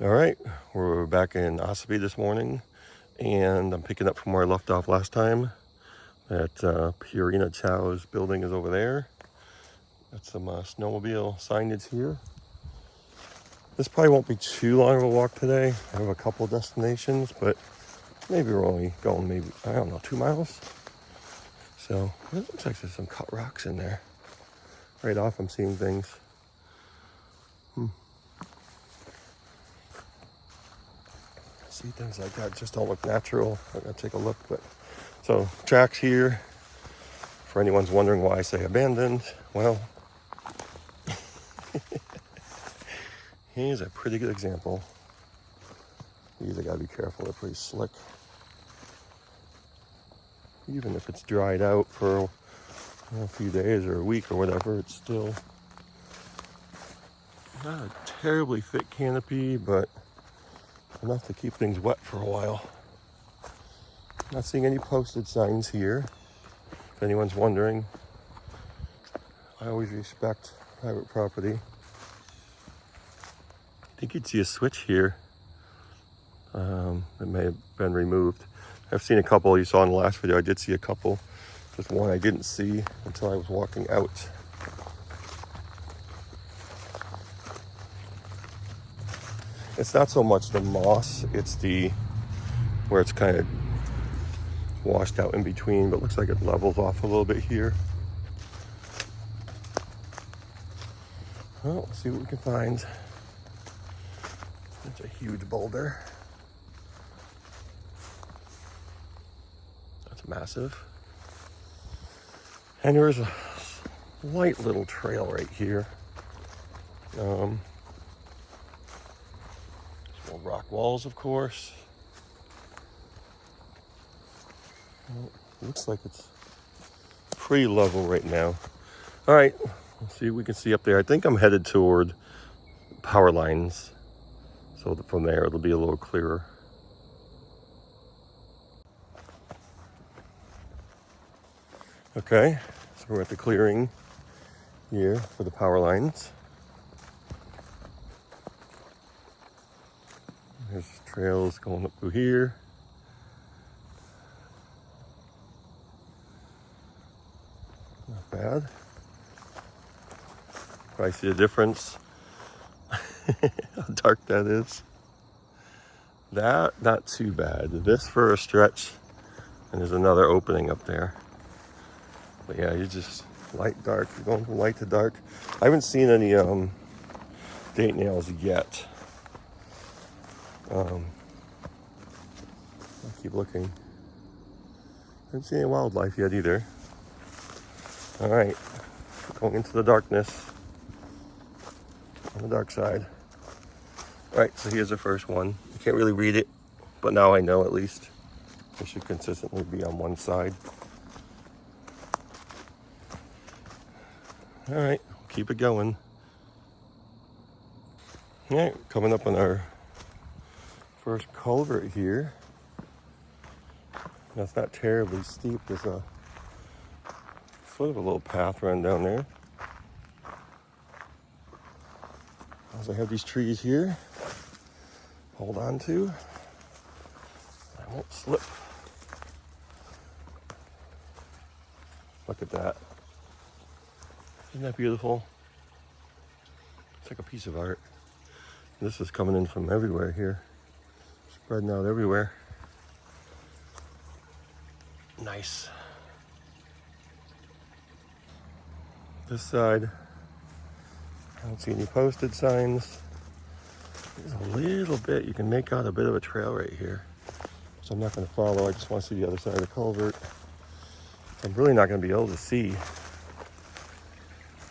All right, we're back in Ossipee this morning, and I'm picking up from where I left off last time. That Purina Chow's building is over there. Got some snowmobile signage here. This probably won't be too long of a walk today. I have a couple of destinations, but maybe we're only going I don't know, 2 miles. So it looks like there's some cut rocks in there. Right off, I'm seeing things. See, things like that just don't look natural. I'm gonna take a look. But so tracks here. For anyone's wondering why I say abandoned, well, here's a pretty good example. These I gotta be careful. They're pretty slick. Even if it's dried out for a few days or a week or whatever, it's still not a terribly thick canopy, but enough to keep things wet for a while. Not seeing any posted signs here. If anyone's wondering, I always respect private property. I think you'd see a switch here. It may have been removed. I've seen a couple. You saw in the last video, I did see a couple. Just one I didn't see until I was walking out. It's not so much the moss, it's where it's kind of washed out in between, but looks like it levels off a little bit here. Well, let's see what we can find. It's a huge boulder. That's massive. And there's a slight little trail right here. Rock walls, of course. Well, looks like it's pretty level right now. All right, let's see what we can see up there. I think I'm headed toward power lines, so that from there it'll be a little clearer. Okay, so we're at the clearing here for the power lines. There's trails going up through here. Not bad. Probably see a difference. How dark that is. That, not too bad. This for a stretch, and there's another opening up there. But yeah, you just light, dark. You're going from light to dark. I haven't seen any date nails yet. I'll keep looking. Haven't seen any wildlife yet either. All right, going into the darkness on the dark side. All right, so here's the first one. You can't really read it, but now I know at least. It should consistently be on one side. All right, keep it going. All right, coming up on our first culvert here. That's not terribly steep. There's a sort of a little path running down there. As I have these trees here, hold on to. I won't slip. Look at that. Isn't that beautiful? It's like a piece of art. This is coming in from everywhere here. Spreading out everywhere. Nice. This side, I don't see any posted signs. There's a little bit, you can make out a bit of a trail right here. So I'm not going to follow, I just want to see the other side of the culvert. I'm really not going to be able to see.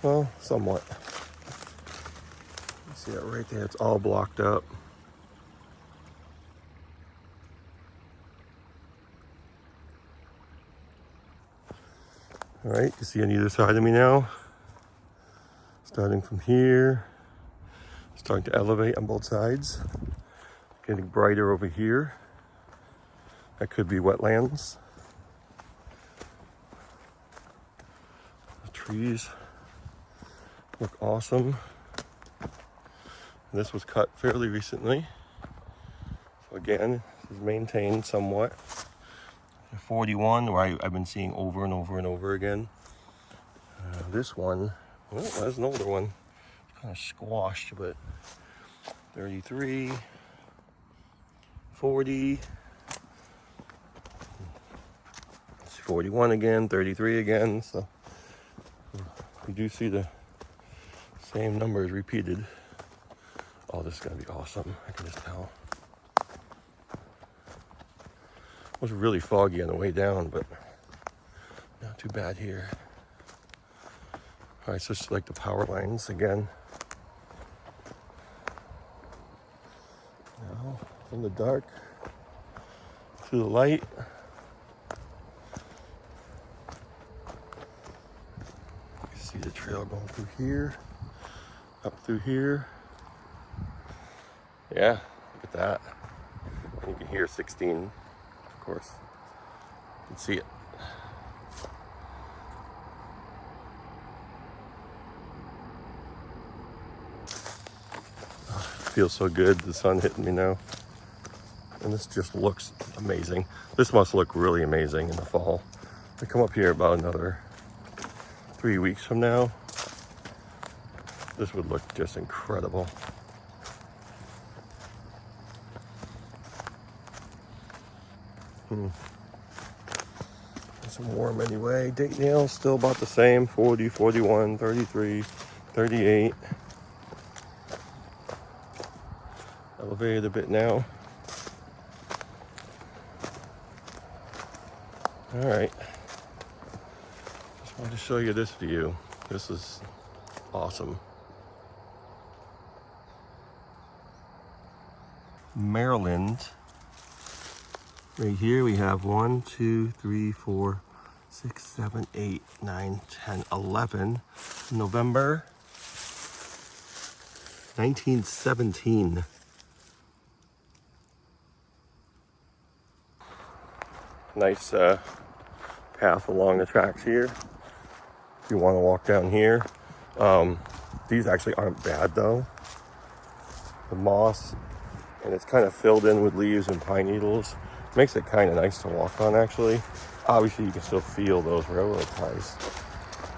Well, somewhat. You see that right there, it's all blocked up. All right, you see on either side of me now. Starting from here, starting to elevate on both sides. Getting brighter over here. That could be wetlands. The trees look awesome. This was cut fairly recently. So again, this is maintained somewhat. 41, where I've been seeing over and over and over again. This one, well, that's an older one. It's kind of squashed, but 33, 40, 41 again, 33 again. So we do see the same numbers repeated. Oh, this is gonna be awesome. I can just tell. It was really foggy on the way down, but not too bad here. All right, so it's like the power lines again. Now, from the dark to the light. You can see the trail going through here, up through here. Yeah, look at that. And you can hear 16, of course. You can see it. Feels so good, the sun hitting me now. And this just looks amazing. This must look really amazing in the fall. I come up here about another 3 weeks from now. This would look just incredible. It's warm anyway. Date nails still about the same. 40, 41, 33, 38. Elevated a bit now. All right. Just wanted to show you this view. This is awesome. Maryland. Right here we have 1, 2, 3, 4, 6, 7, 8, 9, 10, 11. November 1917. Nice path along the tracks here. If you want to walk down here. These actually aren't bad though. The moss, and it's kind of filled in with leaves and pine needles. Makes it kind of nice to walk on actually. Obviously you can still feel those railroad ties,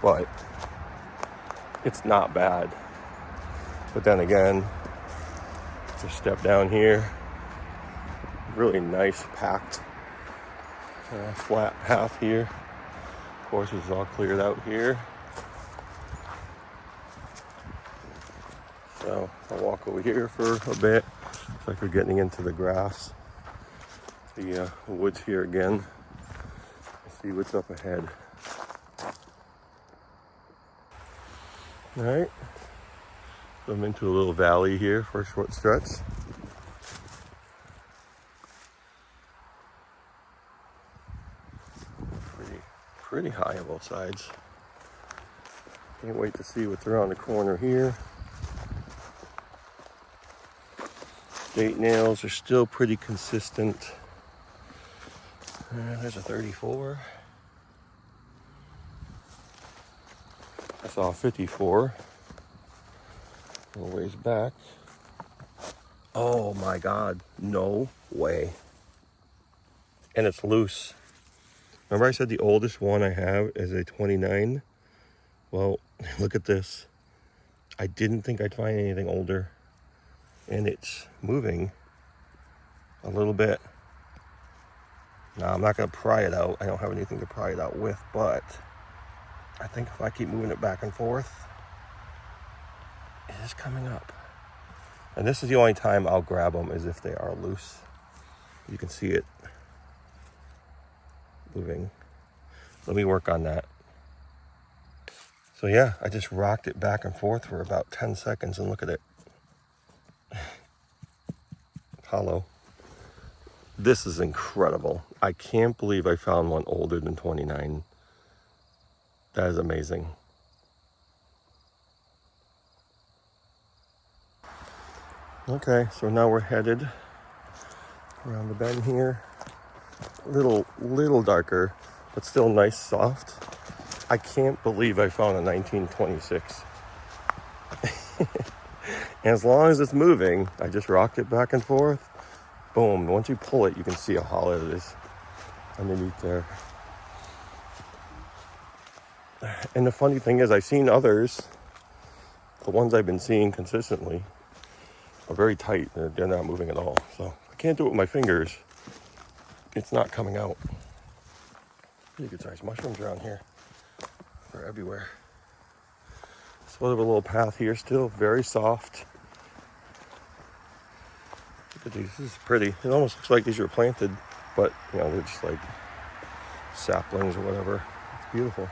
but it's not bad. But then again, just step down here, really nice packed flat path here. Of course, it's all cleared out here. So I'll walk over here for a bit. Looks like we're getting into the grass. The woods here again. See what's up ahead. All right. So I'm into a little valley here for a short stretch. Pretty high on both sides. Can't wait to see what's around the corner here. Date nails are still pretty consistent. There's a 34. I saw a 54. A little ways back. Oh my God, no way. And it's loose. Remember I said the oldest one I have is a 29? Well, look at this. I didn't think I'd find anything older. And it's moving a little bit. Now, I'm not going to pry it out. I don't have anything to pry it out with, but I think if I keep moving it back and forth, it is coming up. And this is the only time I'll grab them is if they are loose. You can see it moving. Let me work on that. So yeah, I just rocked it back and forth for about 10 seconds and look at it. Hollow. This is incredible. I can't believe I found one older than 29. That is amazing. Okay, so now we're headed around the bend here. Little darker, but still nice, soft. I can't believe I found a 1926. And as long as it's moving, I just rocked it back and forth. boom, once you pull it, you can see how hollow it is underneath there. And the funny thing is, I've seen others, the ones I've been seeing consistently, are very tight. They're not moving at all. So I can't do it with my fingers. It's not coming out. Pretty good sized mushrooms around here. They're everywhere. Sort of a little path here still, very soft. Look at these, this is pretty. It almost looks like these were planted, but you know, they're just like saplings or whatever. It's beautiful.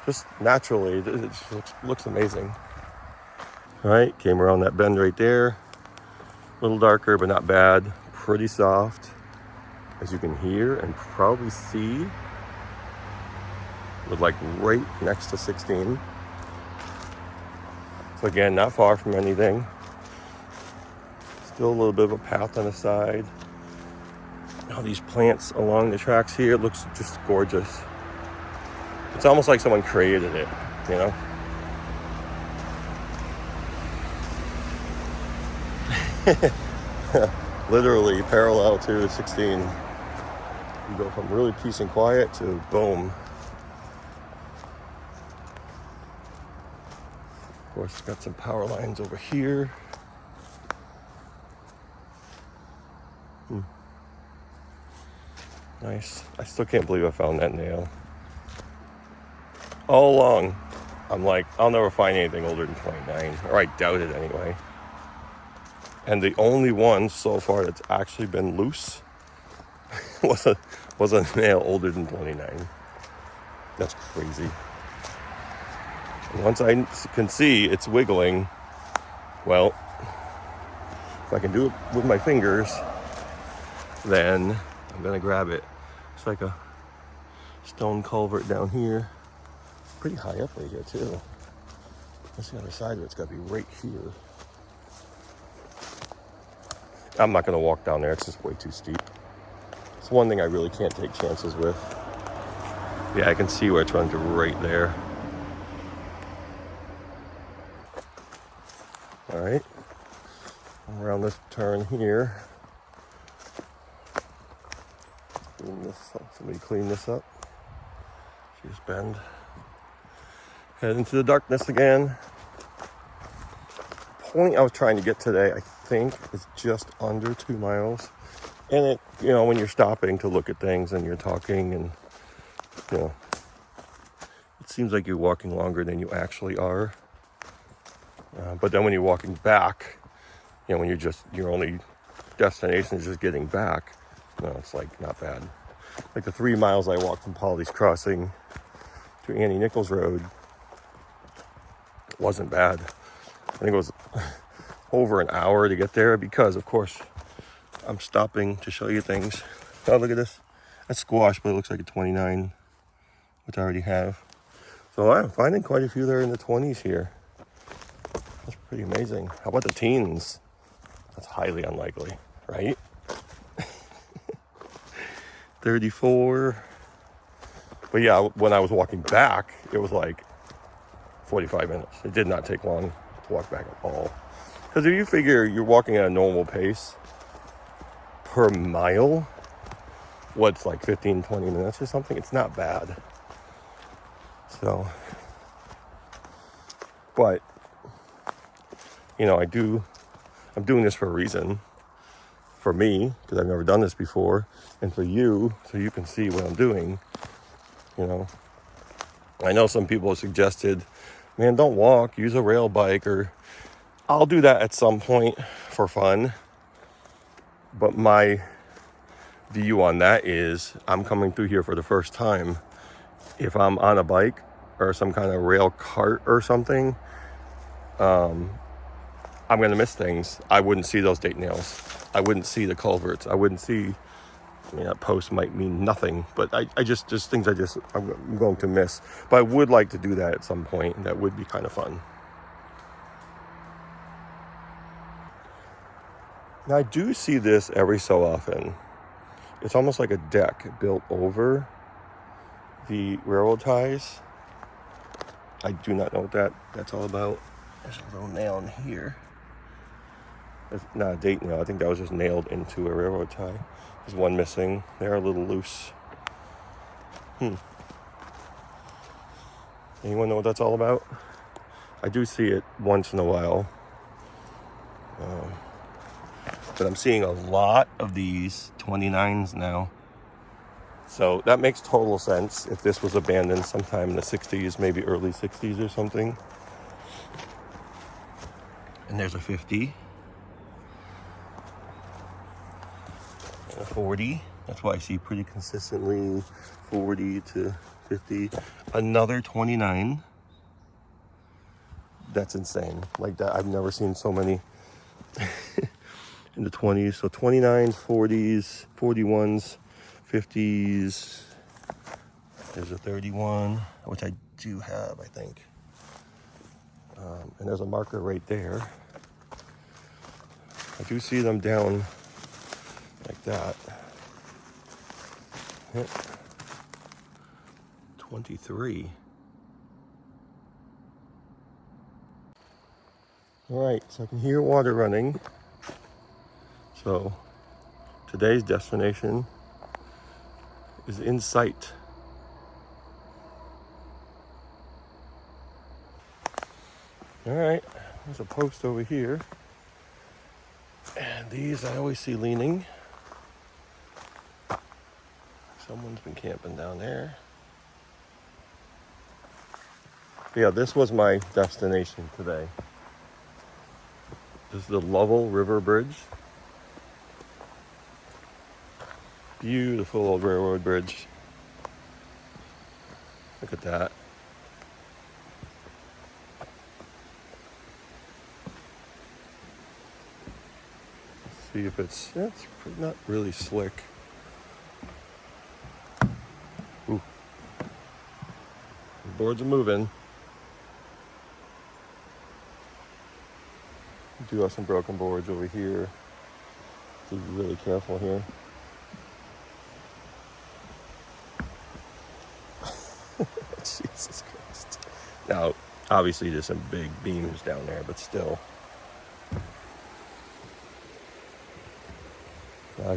Just naturally, it just looks amazing. All right, came around that bend right there. A little darker, but not bad. Pretty soft, as you can hear and probably see. With like right next to 16. So again, not far from anything. Still a little bit of a path on the side. All these plants along the tracks here, it looks just gorgeous. It's almost like someone created it, you know? Literally parallel to 16. You go from really peace and quiet to boom. Of course, got some power lines over here. Nice. I still can't believe I found that nail. All along, I'm like, I'll never find anything older than 29, or I doubt it anyway. And the only one so far that's actually been loose was a nail older than 29. That's crazy. And once I can see it's wiggling, well, if I can do it with my fingers, then I'm gonna grab it. It's like a stone culvert down here. Pretty high up right here too. That's the other side of it. It's gotta be right here. I'm not gonna walk down there. It's just way too steep. It's one thing I really can't take chances with. Yeah, I can see where it's running to right there. All right, around this turn here. Somebody clean this up. Just bend. Head into the darkness again. Point I was trying to get today, I think, is just under 2 miles. And it, you know, when you're stopping to look at things and you're talking and, you know, it seems like you're walking longer than you actually are. But then when you're walking back, you know, when your only destination is just getting back, no, it's like not bad. Like the 3 miles I walked from Polly's Crossing to Annie Nichols Road wasn't bad. I think it was over an hour to get there because, of course, I'm stopping to show you things. Oh, look at this. That's squash, but it looks like a 29, which I already have. So I'm finding quite a few there in the 20s here. That's pretty amazing. How about the teens? That's highly unlikely, right? 34. But yeah, when I was walking back, it was like 45 minutes. It did not take long to walk back at all. Because if you figure you're walking at a normal pace per mile, what's like 15, 20 minutes or something, it's not bad. So, but, you know, I'm doing this for a reason. For me, because I've never done this before, and for you, so you can see what I'm doing, you know. I know some people have suggested, man, don't walk, use a rail bike, or I'll do that at some point for fun. But my view on that is, I'm coming through here for the first time. If I'm on a bike or some kind of rail cart or something, I'm going to miss things. I wouldn't see those date nails. I wouldn't see the culverts. I wouldn't see, I mean, that post might mean nothing, but I just things I'm going to miss. But I would like to do that at some point, and that would be kind of fun. Now, I do see this every so often. It's almost like a deck built over the railroad ties. I do not know what that's all about. There's a little nail in here. It's not a date nail. I think that was just nailed into a railroad tie. There's one missing. They're a little loose. Anyone know what that's all about? I do see it once in a while. But I'm seeing a lot of these 29s now. So that makes total sense if this was abandoned sometime in the 60s, maybe early 60s or something. And there's a 50. And a 40. That's why I see pretty consistently 40 to 50. Another 29. That's insane. Like that, I've never seen so many in the 20s. So 29s, 40s, 41s, 50s. There's a 31, which I do have, I think. And there's a marker right there. I do see them down like that. Yep. 23. All right, so I can hear water running. So today's destination is in sight. All right, there's a post over here. And these I always see leaning. Someone's been camping down there. Yeah, this was my destination today. This is the Lovell River Bridge. Beautiful old railroad bridge. Look at that. Let's see if it's not really slick. Ooh. The boards are moving. Do have some broken boards over here. So be really careful here. Jesus Christ. Now, obviously there's some big beams down there, but still.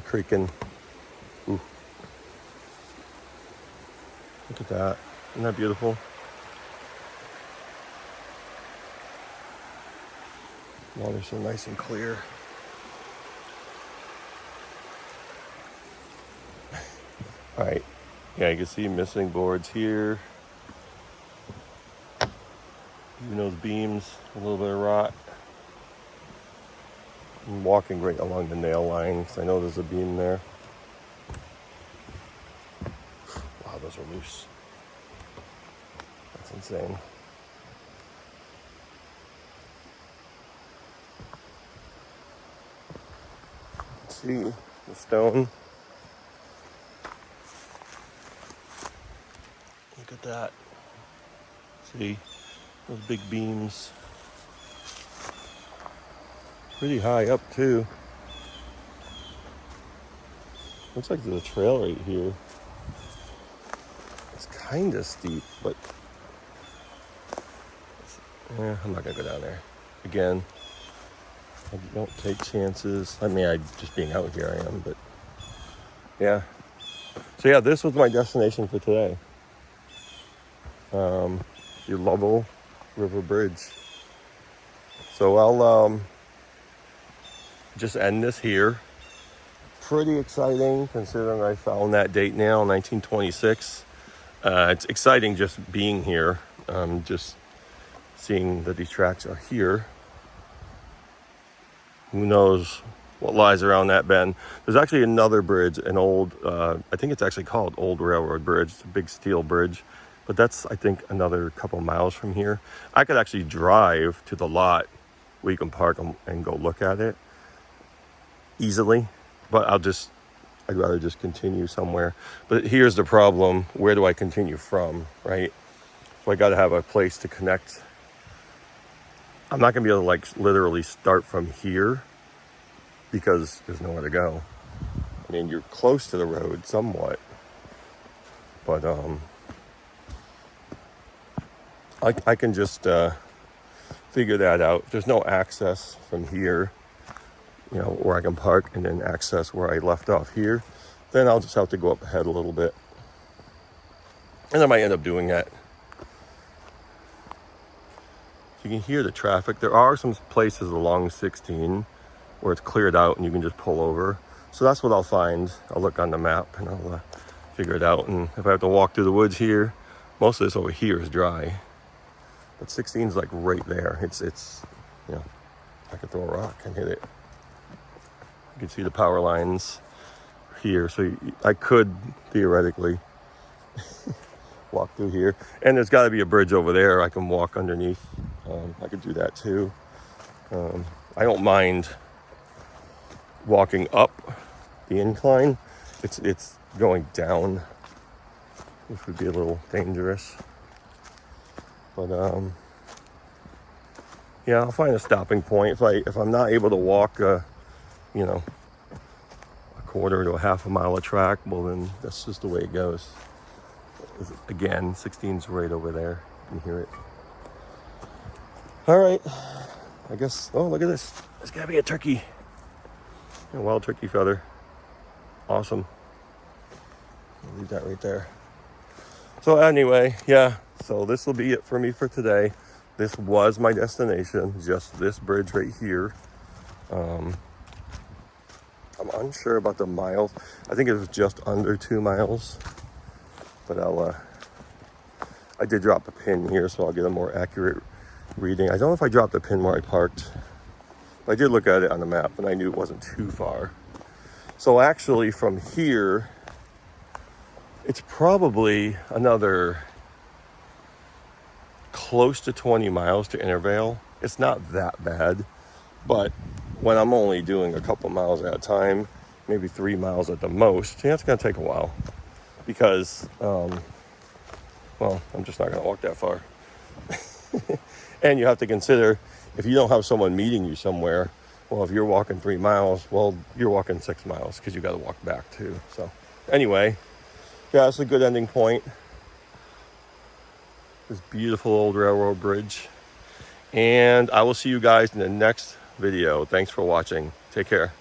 Creaking. Ooh. Look at that. Isn't that beautiful? Water's so nice and clear. All right. Yeah, you can see missing boards here. Even those beams, a little bit of rot. I'm walking right along the nail line because I know there's a beam there. Wow, those are loose. That's insane. Let's see the stone. Look at that. See those big beams. Pretty high up too. Looks like there's a trail right here. It's kind of steep, but I'm not gonna go down there. Again, I don't take chances. I mean, just being out here I am, but yeah. So yeah, this was my destination for today. The Lovell River Bridge. So I'll just end this here. Pretty exciting considering I found that date nail in 1926. It's exciting just being here, just seeing that these tracks are here. Who knows what lies around that bend. There's actually another bridge, an old, I think it's actually called Old Railroad Bridge. It's a big steel bridge, but that's, I think, another couple miles from here. I could actually drive to the lot where you can park and go look at it easily, but I'd rather just continue somewhere. But here's the problem. Where do I continue from, right? So I got to have a place to connect. I'm not going to be able to like literally start from here because there's nowhere to go. I mean, you're close to the road somewhat, but I can just figure that out. If there's no access from here, you know, where I can park and then access where I left off here, then I'll just have to go up ahead a little bit. And I might end up doing that. You can hear the traffic. There are some places along 16 where it's cleared out and you can just pull over. So that's what I'll find. I'll look on the map and I'll figure it out. And if I have to walk through the woods here, most of this over here is dry. But 16 is like right there. It's you know, I could throw a rock and hit it. You can see the power lines here. So I could theoretically walk through here. And there's got to be a bridge over there I can walk underneath. I could do that too. I don't mind walking up the incline. It's going down, which would be a little dangerous. But yeah, I'll find a stopping point. If I'm not able to walk, you know, a quarter to a half a mile of track, well then that's just the way it goes. Again, 16's right over there. You can hear it. All right, I guess. Oh, look at this. There's gotta be a turkey. A wild turkey feather. Awesome. I'll leave that right there. So anyway, yeah. So this will be it for me for today. This was my destination, just this bridge right here. I'm unsure about the miles. I think it was just under 2 miles. But I did drop a pin here, so I'll get a more accurate reading. I don't know if I dropped a pin where I parked. But I did look at it on the map, and I knew it wasn't too far. So actually, from here, it's probably another close to 20 miles to Intervale. It's not that bad, but when I'm only doing a couple miles at a time, maybe 3 miles at the most, yeah, it's going to take a while. Because, well, I'm just not going to walk that far. And you have to consider, if you don't have someone meeting you somewhere, well, if you're walking 3 miles, well, you're walking 6 miles because you got to walk back too. So anyway, yeah, it's a good ending point. This beautiful old railroad bridge. And I will see you guys in the next video. Thanks for watching. Take care.